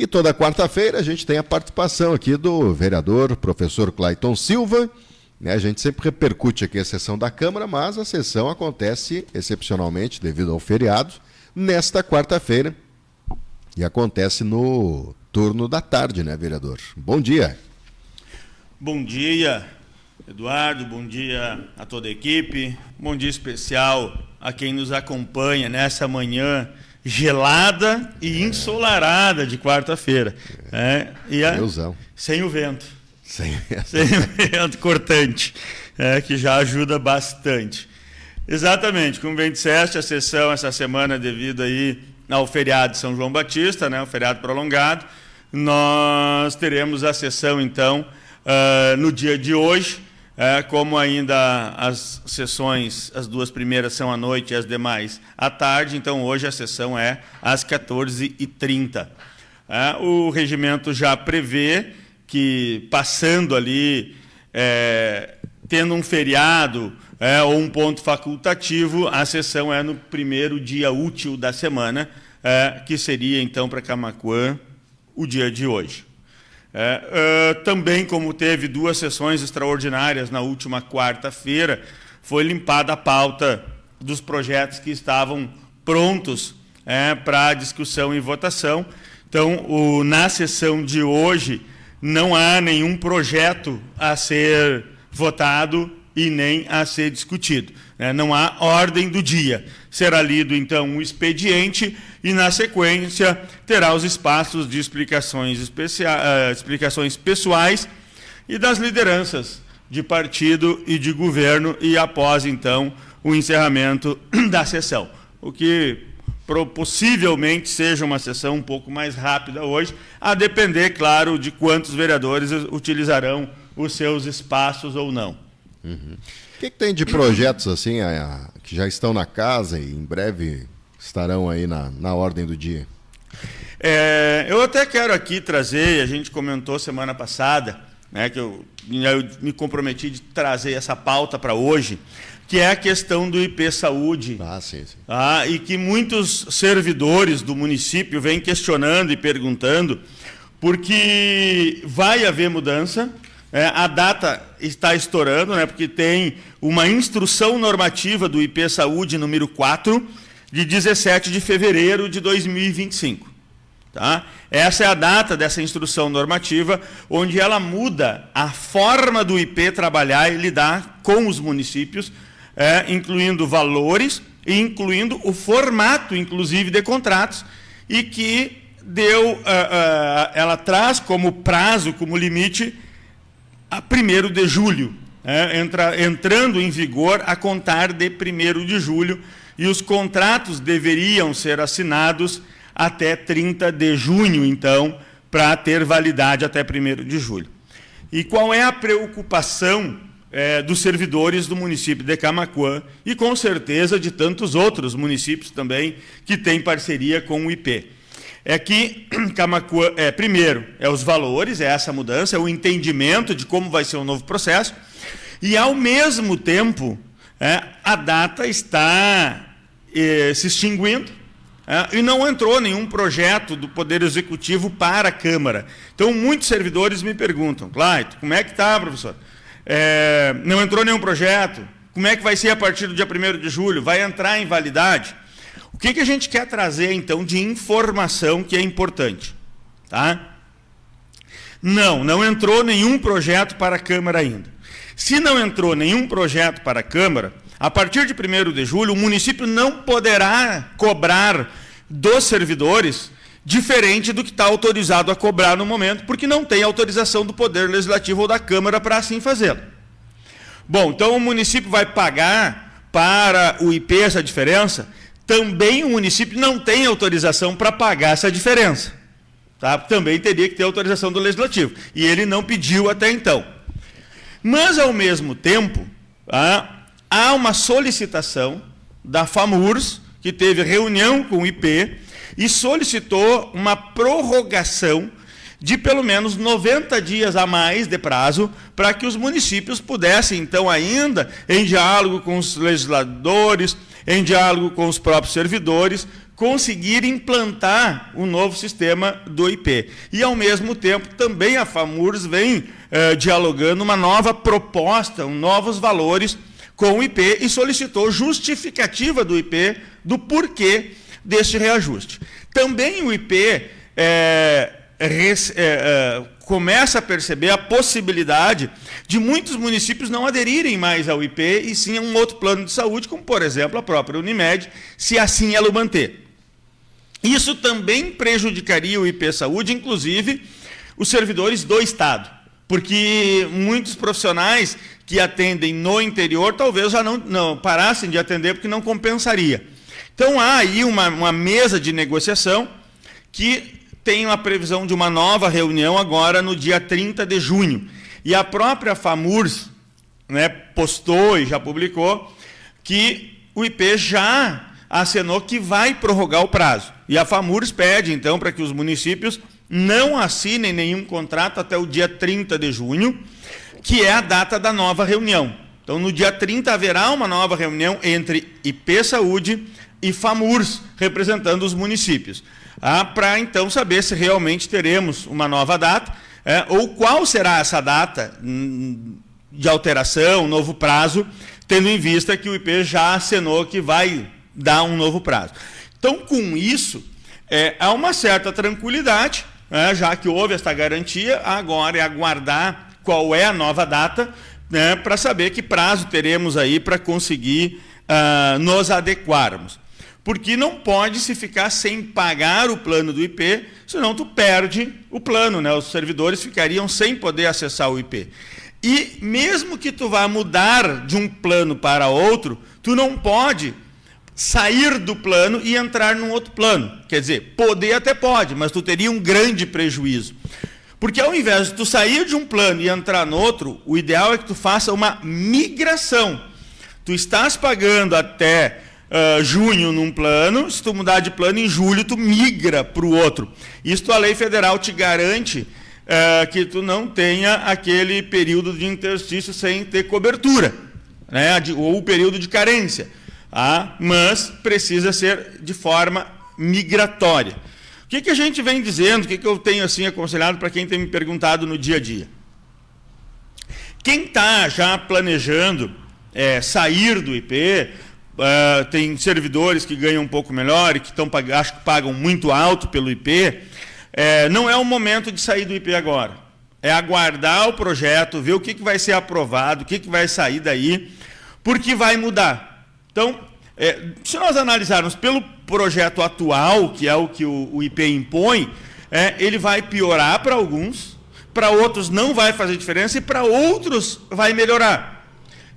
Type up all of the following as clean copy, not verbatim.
E toda quarta-feira a gente tem a participação aqui do vereador, professor Clayton Silva. A gente sempre repercute aqui a sessão da Câmara, mas a sessão acontece excepcionalmente, devido ao feriado, nesta quarta-feira. E acontece no turno da tarde, né, vereador? Bom dia. Bom dia, Eduardo. Bom dia a toda a equipe. Bom dia especial a quem nos acompanha nessa manhã gelada e ensolarada de quarta-feira. Sem o vento. Sem o vento cortante, que já ajuda bastante. Exatamente, como bem disseste, a sessão essa semana, devido aí ao feriado de São João Batista, né, o feriado prolongado, nós teremos a sessão, então, no dia de hoje, como ainda as sessões, as duas primeiras são à noite e as demais à tarde, então hoje a sessão é às 14h30. O regimento já prevê que, passando ali, tendo um feriado ou um ponto facultativo, a sessão é no primeiro dia útil da semana, que seria, então, para Camaquã, o dia de hoje. Também, como teve duas sessões extraordinárias na última quarta-feira, foi limpada a pauta dos projetos que estavam prontos para discussão e votação. Então, na sessão de hoje, não há nenhum projeto a ser votado e nem a ser discutido. Não há ordem do dia. Será lido, então, o expediente e, na sequência, terá os espaços de explicações pessoais e das lideranças de partido e de governo e, após, então, o encerramento da sessão. O que possivelmente seja uma sessão um pouco mais rápida hoje, a depender, claro, de quantos vereadores utilizarão os seus espaços ou não. Uhum. O que tem de projetos assim que já estão na casa e em breve estarão aí na ordem do dia? Eu até quero aqui trazer, a gente comentou semana passada, que eu me comprometi de trazer essa pauta para hoje, que é a questão do IP Saúde. Sim. E que muitos servidores do município vêm questionando e perguntando, porque vai haver mudança. A data está estourando, porque tem uma instrução normativa do IP Saúde número 4, de 17 de fevereiro de 2025. Tá? Essa é a data dessa instrução normativa, onde ela muda a forma do IP trabalhar e lidar com os municípios, incluindo valores e incluindo o formato, inclusive, de contratos, e que ela traz como prazo, como limite, a 1º de julho, entrando em vigor a contar de 1º de julho, e os contratos deveriam ser assinados até 30 de junho, então, para ter validade até 1º de julho. E qual é a preocupação dos servidores do município de Camaquã e, com certeza, de tantos outros municípios também que têm parceria com o IP? É que Camaquã, primeiro, os valores, essa mudança, o entendimento de como vai ser o novo processo, e, ao mesmo tempo, a data está se extinguindo, e não entrou nenhum projeto do Poder Executivo para a Câmara. Então, muitos servidores me perguntam, Clayton, como é que está, professor? Não entrou nenhum projeto? Como é que vai ser a partir do dia 1º de julho? Vai entrar em validade? O que a gente quer trazer, então, de informação que é importante? Tá? Não entrou nenhum projeto para a Câmara ainda. Se não entrou nenhum projeto para a Câmara, a partir de 1º de julho, o município não poderá cobrar dos servidores diferente do que está autorizado a cobrar no momento, porque não tem autorização do Poder Legislativo ou da Câmara para assim fazê-lo. Bom, então o município vai pagar para o IP essa diferença. Também o município não tem autorização para pagar essa diferença. Tá? Também teria que ter autorização do Legislativo. E ele não pediu até então. Mas, ao mesmo tempo, há uma solicitação da FAMURS, que teve reunião com o IP, e solicitou uma prorrogação de pelo menos 90 dias a mais de prazo, para que os municípios pudessem, então, ainda, em diálogo com os legisladores, em diálogo com os próprios servidores, conseguir implantar o novo sistema do IP. E, ao mesmo tempo, também a FAMURS vem dialogando uma nova proposta, novos valores com o IP e solicitou justificativa do IP do porquê deste reajuste. Também o IP começa a perceber a possibilidade de muitos municípios não aderirem mais ao IP e sim a um outro plano de saúde, como, por exemplo, a própria Unimed, se assim ela o manter. Isso também prejudicaria o IP Saúde, inclusive os servidores do Estado, porque muitos profissionais que atendem no interior talvez já não parassem de atender porque não compensaria. Então há aí uma mesa de negociação que tem a previsão de uma nova reunião agora no dia 30 de junho. E a própria FAMURS, né, postou e já publicou que o IP já acenou que vai prorrogar o prazo. E a FAMURS pede, então, para que os municípios não assinem nenhum contrato até o dia 30 de junho, que é a data da nova reunião. Então, no dia 30 haverá uma nova reunião entre IP Saúde e FAMURS, representando os municípios, para, então, saber se realmente teremos uma nova data, ou qual será essa data de alteração, novo prazo, tendo em vista que o IP já acenou que vai dar um novo prazo. Então, com isso, há uma certa tranquilidade, já que houve esta garantia, agora é aguardar qual é a nova data, para saber que prazo teremos aí para conseguir nos adequarmos. Porque não pode se ficar sem pagar o plano do IP, senão tu perde o plano, né? Os servidores ficariam sem poder acessar o IP. E mesmo que tu vá mudar de um plano para outro, tu não pode sair do plano e entrar num outro plano. Quer dizer, poder até pode, mas tu teria um grande prejuízo. Porque ao invés de tu sair de um plano e entrar no outro, o ideal é que tu faça uma migração. Tu estás pagando até junho num plano, se tu mudar de plano em julho, tu migra para o outro. Isto a lei federal te garante que tu não tenha aquele período de interstício sem ter cobertura, né? Ou o período de carência. Mas precisa ser de forma migratória. O que a gente vem dizendo, o que eu tenho assim aconselhado para quem tem me perguntado no dia a dia? Quem está já planejando sair do IP, tem servidores que ganham um pouco melhor e que acho que pagam muito alto pelo IP, não é o momento de sair do IP agora. É aguardar o projeto, ver o que vai ser aprovado, o que vai sair daí, porque vai mudar. Então, se nós analisarmos pelo projeto atual, que é o que o IP impõe, ele vai piorar para alguns, para outros não vai fazer diferença e para outros vai melhorar.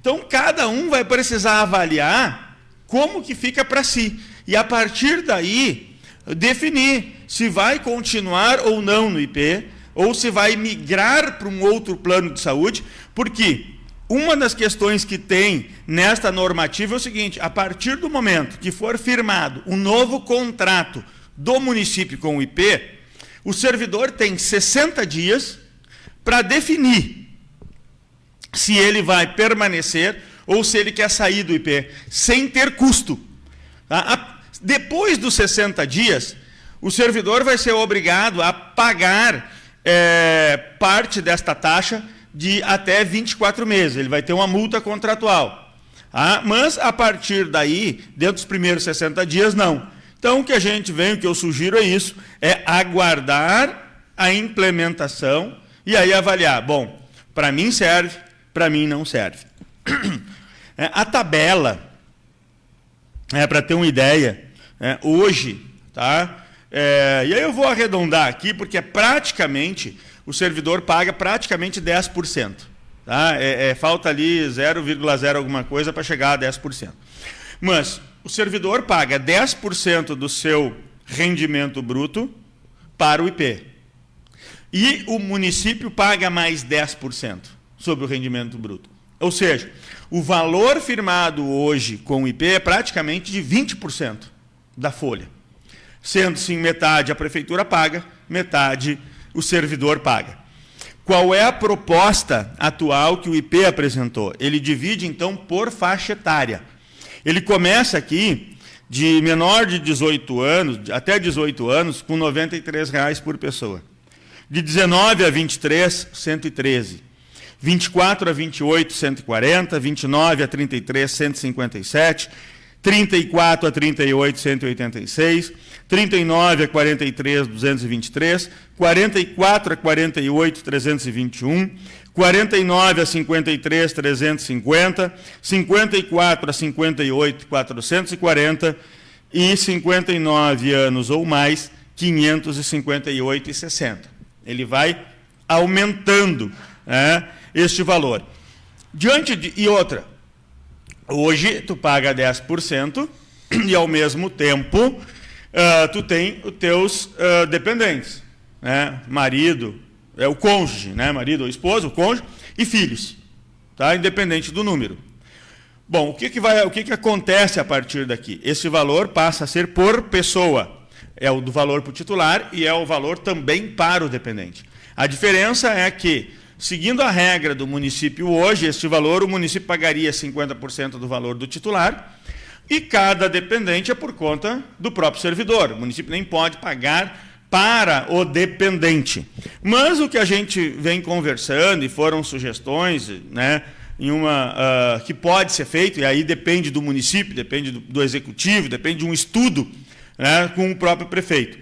Então, cada um vai precisar avaliar como que fica para si. E, a partir daí, definir se vai continuar ou não no IP, ou se vai migrar para um outro plano de saúde, porque uma das questões que tem nesta normativa é o seguinte: a partir do momento que for firmado um novo contrato do município com o IP, o servidor tem 60 dias para definir se ele vai permanecer ou se ele quer sair do IP, sem ter custo. Depois dos 60 dias, o servidor vai ser obrigado a pagar parte desta taxa de até 24 meses. Ele vai ter uma multa contratual. Mas, a partir daí, dentro dos primeiros 60 dias, não. Então, o que a gente vem, o que eu sugiro é isso, é aguardar a implementação e aí avaliar. Bom, para mim serve, para mim não serve. A tabela, para ter uma ideia, hoje, tá? E aí eu vou arredondar aqui, porque praticamente, o servidor paga praticamente 10%. Tá? Falta ali 0,0 alguma coisa para chegar a 10%. Mas o servidor paga 10% do seu rendimento bruto para o IP. E o município paga mais 10% sobre o rendimento bruto. Ou seja, o valor firmado hoje com o IP é praticamente de 20% da folha. Sendo assim, metade a prefeitura paga, metade o servidor paga. Qual é a proposta atual que o IP apresentou? Ele divide, então, por faixa etária. Ele começa aqui de menor de 18 anos, até 18 anos, com R$ 93,00 por pessoa. De 19 a 23, 113. 24 a 28, 140. 29 a 33, 157. 34 a 38, 186. 39 a 43, 223. 44 a 48, 321. 49 a 53, 350. 54 a 58, 440. E 59 anos ou mais, 558,60. Ele vai aumentando, né, este valor. E outra, hoje tu paga 10% e, ao mesmo tempo, tu tem os teus dependentes, né, marido, o cônjuge, né, marido ou esposa, o cônjuge, e filhos, tá, independente do número. Bom, o que acontece a partir daqui? Esse valor passa a ser por pessoa. É o do valor para o titular e é o valor também para o dependente. A diferença é que, seguindo a regra do município hoje, este valor o município pagaria 50% do valor do titular e cada dependente é por conta do próprio servidor. O município nem pode pagar para o dependente. Mas o que a gente vem conversando, e foram sugestões, né, que pode ser feito, e aí depende do município, depende do executivo, depende de um estudo, né, com o próprio prefeito.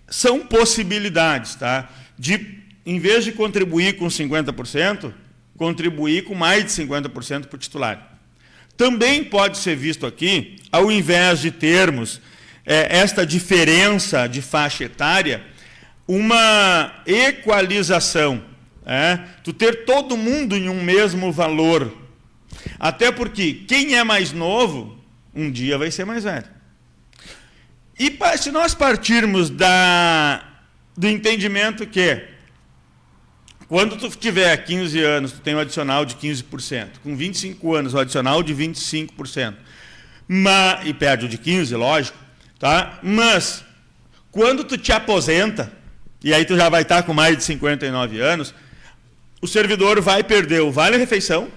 São possibilidades, tá? De, em vez de contribuir com 50%, contribuir com mais de 50% para o titular. Também pode ser visto aqui, ao invés de termos esta diferença de faixa etária, uma equalização. Tu ter todo mundo em um mesmo valor. Até porque quem é mais novo, um dia vai ser mais velho. E se nós partirmos do entendimento que, quando tu tiver 15 anos, tu tem um adicional de 15%, com 25 anos, o adicional de 25%, e perde o de 15%, lógico, tá? Mas, quando tu te aposenta, e aí tu já vai estar com mais de 59 anos, o servidor vai perder o vale-refeição.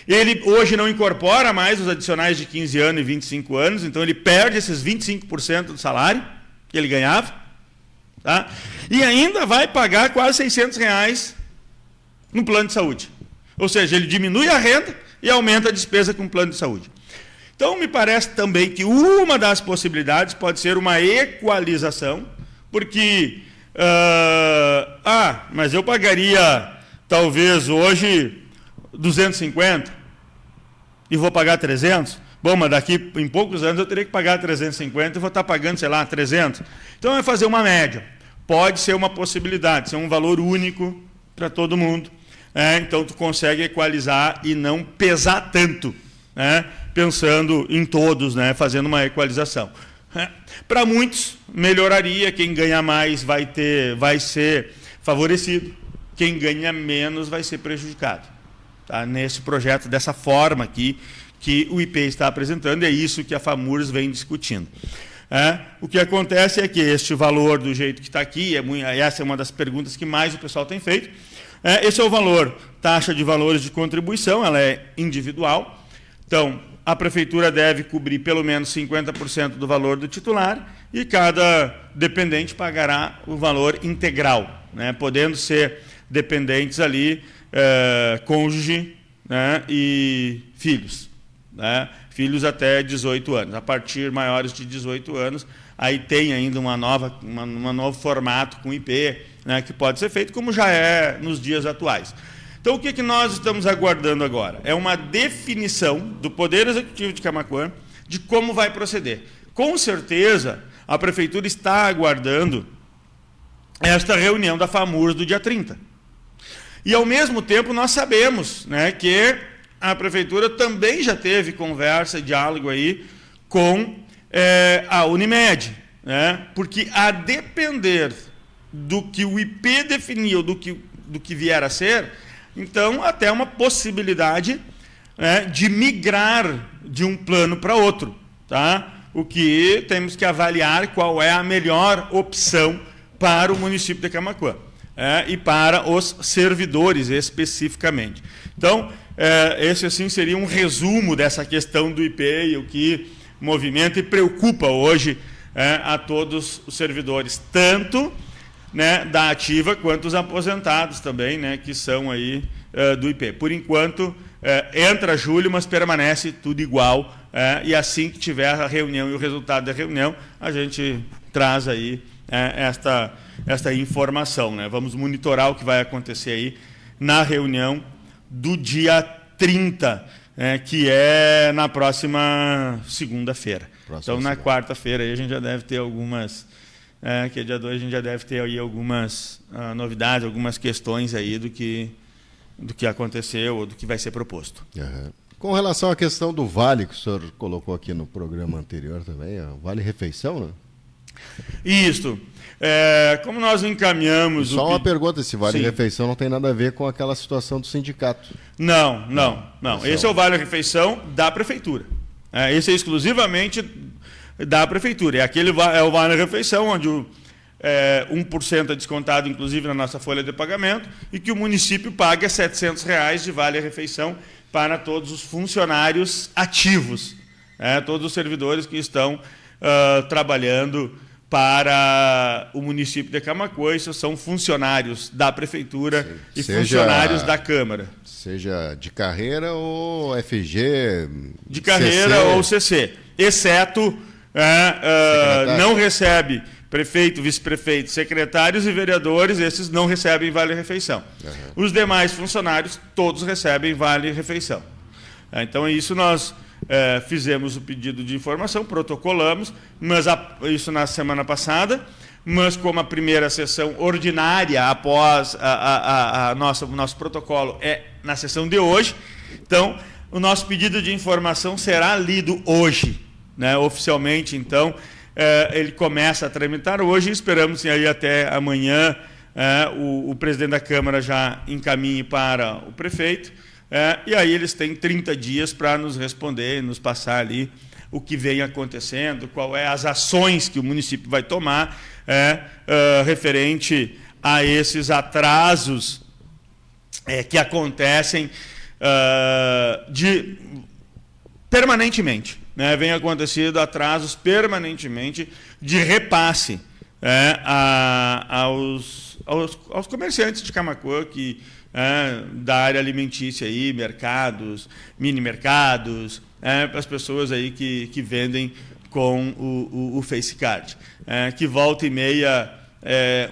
Ele hoje não incorpora mais os adicionais de 15 anos e 25 anos, então ele perde esses 25% do salário que ele ganhava, tá? E ainda vai pagar quase R$600 no plano de saúde. Ou seja, ele diminui a renda e aumenta a despesa com o plano de saúde. Então, me parece também que uma das possibilidades pode ser uma equalização, porque, mas eu pagaria, talvez, hoje, 250 e vou pagar 300. Bom, mas daqui em poucos anos eu teria que pagar 350 e vou estar pagando, sei lá, 300. Então é fazer uma média. Pode ser uma possibilidade, ser um valor único para todo mundo. Então tu consegue equalizar e não pesar tanto, né? Pensando em todos, né? Fazendo uma equalização. Para muitos melhoraria, quem ganha mais vai ser favorecido, quem ganha menos vai ser prejudicado. Tá, nesse projeto, dessa forma aqui, que o IP está apresentando, é isso que a FAMURS vem discutindo. O que acontece é que este valor, do jeito que está aqui, essa é uma das perguntas que mais o pessoal tem feito, esse é o valor, taxa de valores de contribuição, ela é individual, então a prefeitura deve cobrir pelo menos 50% do valor do titular e cada dependente pagará o valor integral, né, podendo ser dependentes ali, cônjuge, né, e filhos, né, filhos até 18 anos. A partir maiores de 18 anos, aí tem ainda um novo formato com IP, né, que pode ser feito, como já é nos dias atuais. Então, o que nós estamos aguardando agora? É uma definição do Poder Executivo de Camaquã de como vai proceder. Com certeza, a Prefeitura está aguardando esta reunião da FAMURS do dia 30. E, ao mesmo tempo, nós sabemos, né, que a Prefeitura também já teve conversa e diálogo aí com a Unimed, né, porque, a depender do que o IP definiu, do que vier a ser, então, até uma possibilidade, né, de migrar de um plano para outro. Tá? O que temos que avaliar qual é a melhor opção para o município de Camaquã. E para os servidores especificamente. Então, esse assim seria um resumo dessa questão do IP e o que movimenta e preocupa hoje a todos os servidores, tanto, né, da ativa quanto os aposentados também, né, que são aí do IP. Por enquanto, entra julho, mas permanece tudo igual, e assim que tiver a reunião e o resultado da reunião, a gente traz aí esta informação, né? Vamos monitorar o que vai acontecer aí na reunião do dia 30, que é na próxima segunda-feira. Então, na quarta-feira, aí a gente já deve ter algumas... que é dia 2, a gente já deve ter aí algumas novidades, algumas questões aí do que aconteceu ou do que vai ser proposto. Uhum. Com relação à questão do vale, que o senhor colocou aqui no programa anterior também, o vale refeição, né? Isso. Como nós encaminhamos... Só uma pergunta, esse vale refeição não tem nada a ver com aquela situação do sindicato. Não. Esse é o vale refeição da prefeitura. Esse é exclusivamente da prefeitura. É o vale refeição, onde 1% é descontado, inclusive, na nossa folha de pagamento, e que o município paga R$ 700 de vale refeição para todos os funcionários ativos, todos os servidores que estão trabalhando para o município de Camaquã. Isso são funcionários da prefeitura e funcionários da Câmara. Seja de carreira ou FG... De carreira ou CC. Exceto, não recebe prefeito, vice-prefeito, secretários e vereadores, esses não recebem vale-refeição. Os demais funcionários, todos recebem vale-refeição. Então, isso nós... fizemos o pedido de informação, protocolamos, mas isso na semana passada, mas como a primeira sessão ordinária após o nosso protocolo é na sessão de hoje, então o nosso pedido de informação será lido hoje, né, oficialmente. Então ele começa a tramitar hoje e esperamos aí até amanhã o presidente da Câmara já encaminhe para o prefeito. E aí eles têm 30 dias para nos responder, nos passar ali o que vem acontecendo, qual é as ações que o município vai tomar referente a esses atrasos que acontecem permanentemente. Vem acontecendo atrasos permanentemente de repasse aos comerciantes de Camaquã que... da área alimentícia aí, mercados, mini mercados, para as pessoas aí que vendem com o FaceCard. Que volta e meia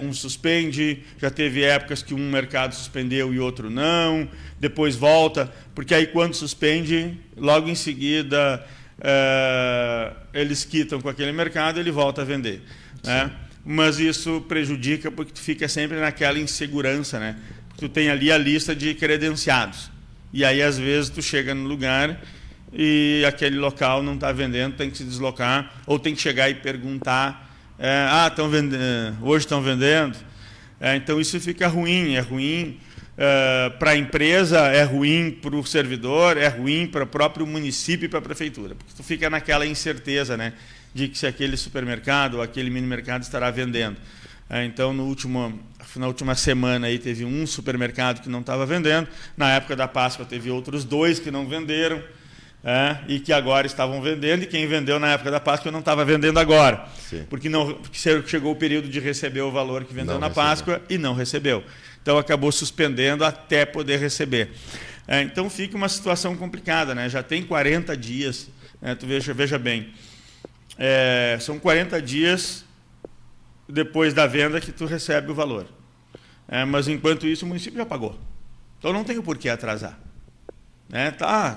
um suspende, já teve épocas que um mercado suspendeu e outro não, depois volta, porque aí quando suspende, logo em seguida eles quitam com aquele mercado e ele volta a vender. Mas isso prejudica porque tu fica sempre naquela insegurança, né? Tu tem ali a lista de credenciados. E aí, às vezes, tu chega no lugar e aquele local não está vendendo, tem que se deslocar, ou tem que chegar e perguntar, estão vendendo, hoje estão vendendo. Então, isso fica ruim. É ruim para a empresa, é ruim para o servidor, é ruim para o próprio município e para a prefeitura. Porque tu fica naquela incerteza, né, de que se aquele supermercado ou aquele mini mercado estará vendendo. Então, na última semana aí teve um supermercado que não estava vendendo, na época da Páscoa teve outros 2 que não venderam, e que agora estavam vendendo, e quem vendeu na época da Páscoa não estava vendendo agora, porque chegou o período de receber o valor que vendeu na Páscoa e não recebeu. Então, acabou suspendendo até poder receber. Então, fica uma situação complicada, né? Já tem 40 dias, tu veja bem, são 40 dias... depois da venda que tu recebe o valor. Mas, enquanto isso, o município já pagou. Então, não tem o porquê atrasar.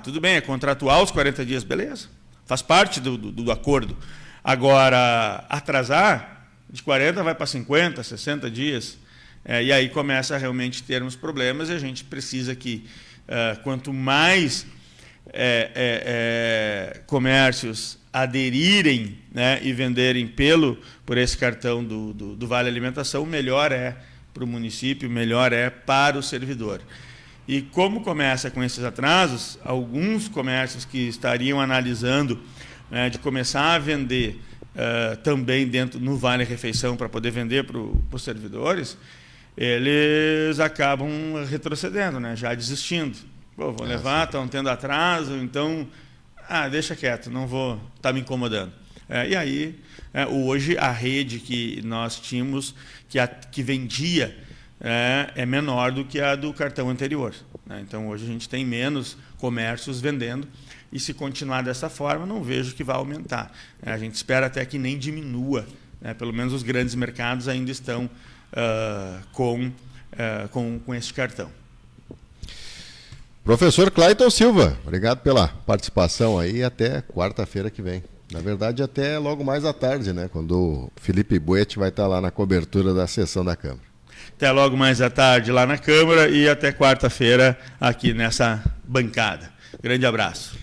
Tudo bem, é contratual os 40 dias, beleza. Faz parte do acordo. Agora, atrasar, de 40 vai para 50, 60 dias. E aí começa a realmente termos problemas e a gente precisa que, quanto mais comércios aderirem, né, e venderem por esse cartão do Vale Alimentação, melhor é para o município, melhor é para o servidor. E como começa com esses atrasos, alguns comércios que estariam analisando, né, de começar a vender também no Vale Refeição para poder vender para os servidores, eles acabam retrocedendo, né, já desistindo. Vou levar, estão tendo atraso, então deixa quieto, não vou estar me incomodando. E aí, hoje a rede que nós tínhamos, que vendia, é menor do que a do cartão anterior. Então, hoje a gente tem menos comércios vendendo, e se continuar dessa forma, não vejo que vai aumentar. A gente espera até que nem diminua, pelo menos os grandes mercados ainda estão com este cartão. Professor Clayton Silva, obrigado pela participação aí, até quarta-feira que vem. Na verdade, até logo mais à tarde, né, quando o Felipe Buete vai estar lá na cobertura da sessão da Câmara. Até logo mais à tarde lá na Câmara e até quarta-feira aqui nessa bancada. Grande abraço.